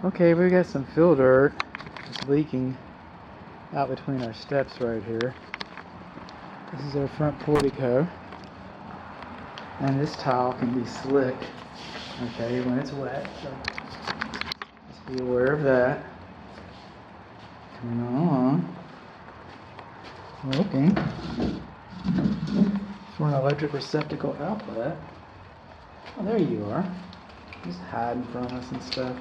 Okay, we got some fill dirt just leaking out between our steps right here. This is our front portico, and this tile can be slick, okay, when it's wet, so just be aware of that. Coming along, looking for an electric receptacle outlet. Oh, there you are. Just hiding from us and stuff.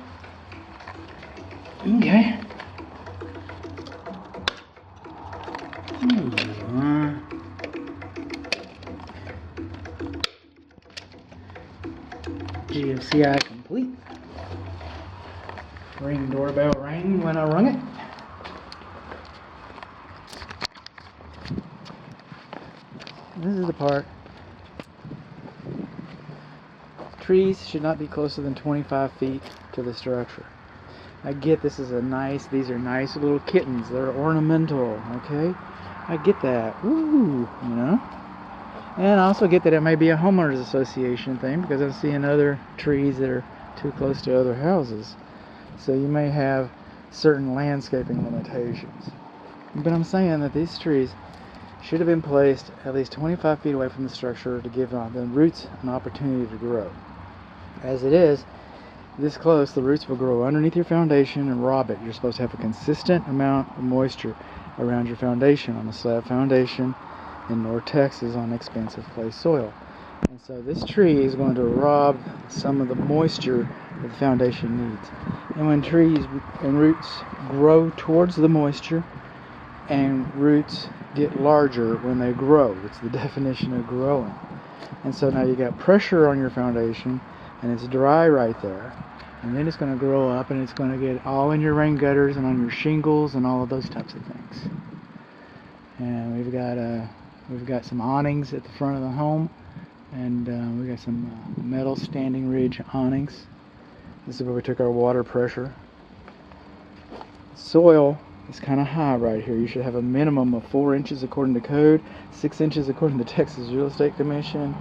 Okay. There you are. GFCI complete. Ring doorbell rang when I rung it. This is the part. Trees should not be closer than 25 feet to the structure. I get these are nice little kittens. They're ornamental, okay? I get that. Woo, you know? And I also get that it may be a homeowners association thing because I'm seeing other trees that are too close to other houses. So you may have certain landscaping limitations. But I'm saying that these trees should have been placed at least 25 feet away from the structure to give the roots an opportunity to grow. As it is, this close, the roots will grow underneath your foundation and rob it. You're supposed to have a consistent amount of moisture around your foundation on a slab foundation in North Texas on expansive clay soil. And so this tree is going to rob some of the moisture that the foundation needs. And when trees and roots grow towards the moisture, and roots get larger when they grow, it's the definition of growing. And so now you got pressure on your foundation, and it's dry right there. And then it's going to grow up, and it's going to get all in your rain gutters and on your shingles and all of those types of things. And we've got some awnings at the front of the home, and we got some metal standing ridge awnings. This is where we took our water pressure. Soil is kind of high right here. You should have a minimum of 4 inches according to code, 6 inches according to the Texas Real Estate Commission.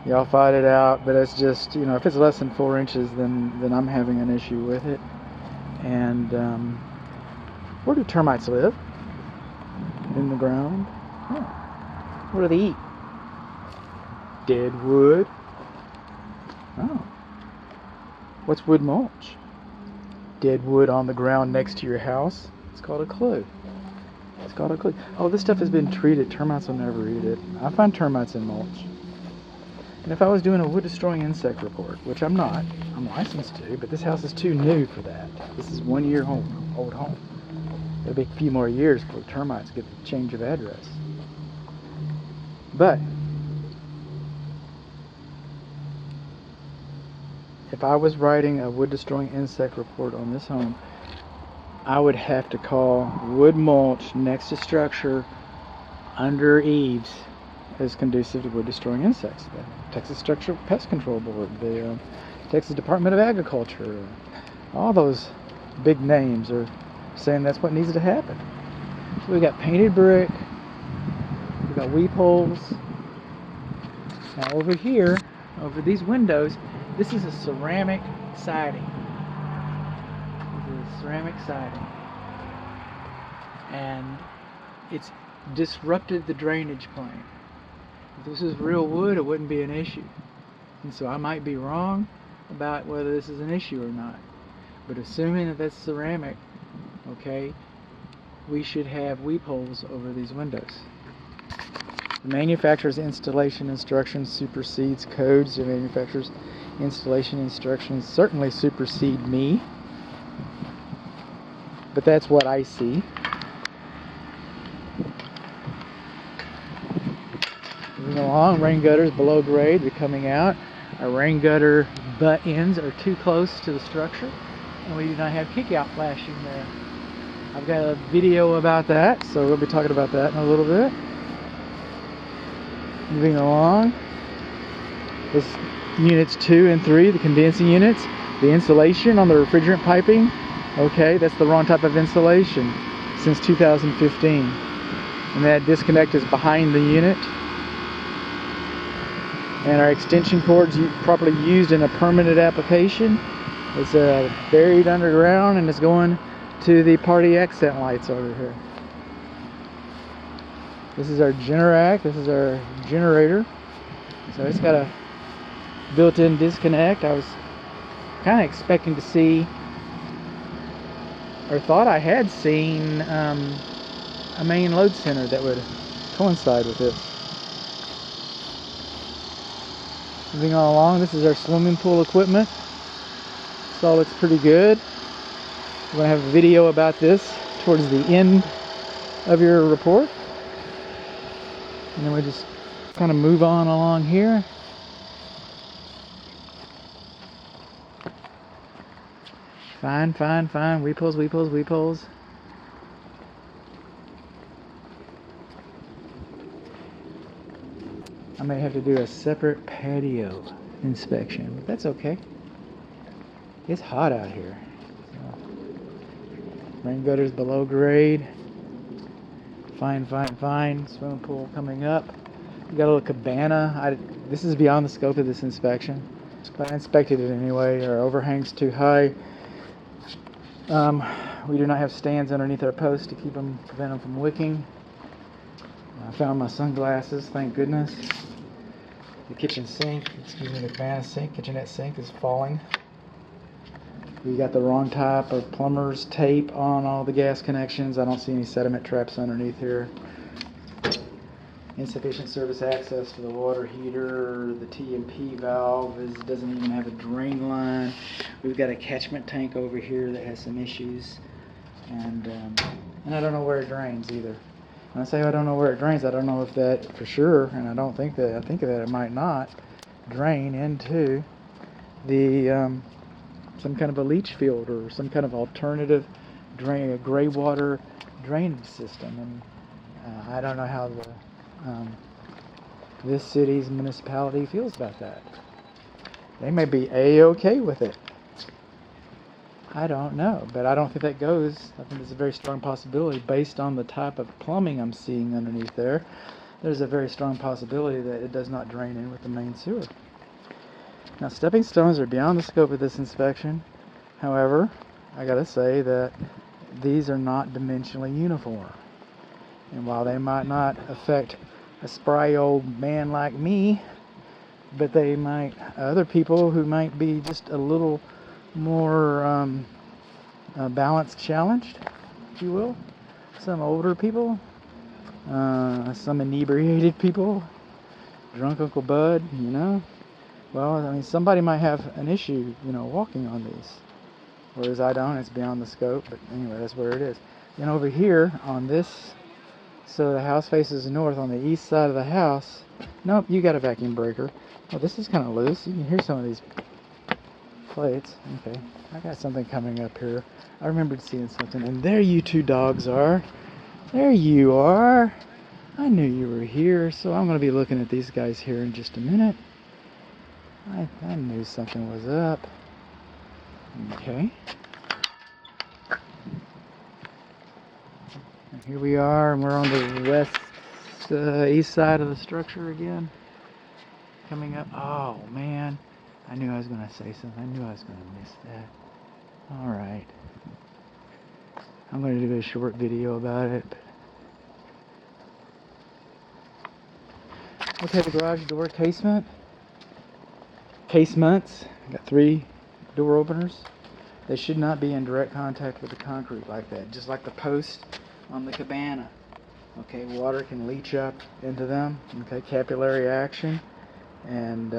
Y'all fight it out, but it's just, you know, if it's less than 4 inches, then I'm having an issue with it. And where do termites live? In the ground. Oh. What do they eat? Dead wood. Oh. What's wood mulch? Dead wood on the ground next to your house. It's called a clue. It's called a clue. Oh, this stuff has been treated. Termites will never eat it. I find termites in mulch. And if I was doing a wood destroying insect report, which I'm not, I'm licensed to, but this house is too new for that. This is 1 year old home. It'll be a few more years before termites get the change of address. But if I was writing a wood destroying insect report on this home, I would have to call wood mulch next to structure under eaves as conducive to wood destroying insects. The Texas Structural Pest Control Board, the Texas Department of Agriculture, all those big names are saying that's what needs to happen. So we got painted brick, we got weep holes. Now over here, over these windows, this is a ceramic siding. This is a ceramic siding. And it's disrupted the drainage plane. If this is real wood, it wouldn't be an issue. And so I might be wrong about whether this is an issue or not. But assuming that that's ceramic, okay, we should have weep holes over these windows. The manufacturer's installation instructions supersedes codes. The manufacturer's installation instructions certainly supersede me. But that's what I see. Moving along, rain gutters below grade, they're coming out. Our rain gutter butt ends are too close to the structure, and we do not have kick-out flashing there. I've got a video about that, so we'll be talking about that in a little bit. Moving along, this units 2 and 3, the condensing units, the insulation on the refrigerant piping, okay, that's the wrong type of insulation since 2015. And that disconnect is behind the unit. And our extension cords properly used in a permanent application It's buried underground and it's going to the party accent lights over here. This is our Generac. This is our generator. So it's got a built-in disconnect. I was kind of expecting to see, or thought I had seen, a main load center that would coincide with this. Moving on along, this is our swimming pool equipment. This all looks pretty good. I'm going to have a video about this towards the end of your report. And then we just kind of move on along here. Fine, fine, fine. Weepholes, weepholes, weepholes. I may have to do a separate patio inspection, but that's okay. It's hot out here. Rain gutters below grade. Fine, fine, fine. Swimming pool coming up. We got a little cabana. This is beyond the scope of this inspection, but I inspected it anyway. Our overhang's too high. We do not have stands underneath our posts to prevent them from wicking. I found my sunglasses, thank goodness. The kitchen sink, excuse me, the cabana sink, kitchenette sink is falling. We got the wrong type of plumber's tape on all the gas connections. I don't see any sediment traps underneath here. Insufficient service access for the water heater. The T&P valve doesn't even have a drain line. We've got a catchment tank over here that has some issues, and I don't know where it drains either. When I say I don't know where it drains, I don't know if that for sure, and I don't think that. I think that it might not drain into the some kind of a leach field or some kind of alternative drain, a gray water drainage system, and I don't know how this city's municipality feels about that. They may be A-okay with it. I don't know, but I don't think that goes. I think there's a very strong possibility based on the type of plumbing I'm seeing underneath there. There's a very strong possibility that it does not drain in with the main sewer. Now, stepping stones are beyond the scope of this inspection. However, I gotta say that these are not dimensionally uniform. And while they might not affect a spry old man like me, but they might, other people who might be just a little more balance challenged, if you will. Some older people, some inebriated people, drunk Uncle Bud, you know. Well, I mean, somebody might have an issue, you know, walking on these. Whereas I don't, it's beyond the scope, but anyway, that's where it is. Then over here on this, so the house faces north, on the east side of the house, nope, you got a vacuum breaker. Oh, this is kind of loose. You can hear some of these plates. Okay, I got something coming up here. I remembered seeing something, and there you two dogs are. There you are. I knew you were here, so I'm going to be looking at these guys here in just a minute. I knew something was up. Okay. And here we are, and we're on the east side of the structure again. Coming up. Oh, man. I knew I was going to say something. I knew I was going to miss that. Alright. I'm going to do a short video about it. Okay, the garage door casements. I got 3 door openers. They should not be in direct contact with the concrete like that, just like the post on the cabana. Okay, water can leach up into them. Okay, capillary action, and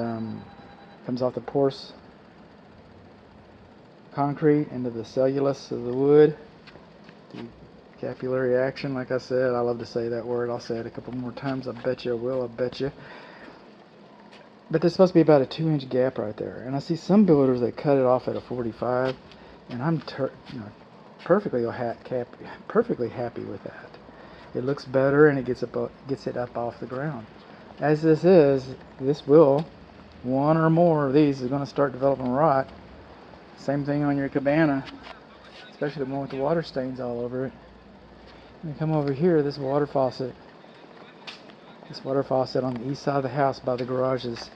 comes off the porous concrete into the cellulose of the wood. The capillary action, like I said, I love to say that word. I'll say it a couple more times. I bet you I will. I bet you. But there's supposed to be about a 2-inch gap right there, and I see some builders that cut it off at a 45, and I'm perfectly happy with that. It looks better, and it gets it up off the ground. As this will, one or more of these is going to start developing rot. Same thing on your cabana, especially the one with the water stains all over it. And come over here, this water faucet on the east side of the house by the garage is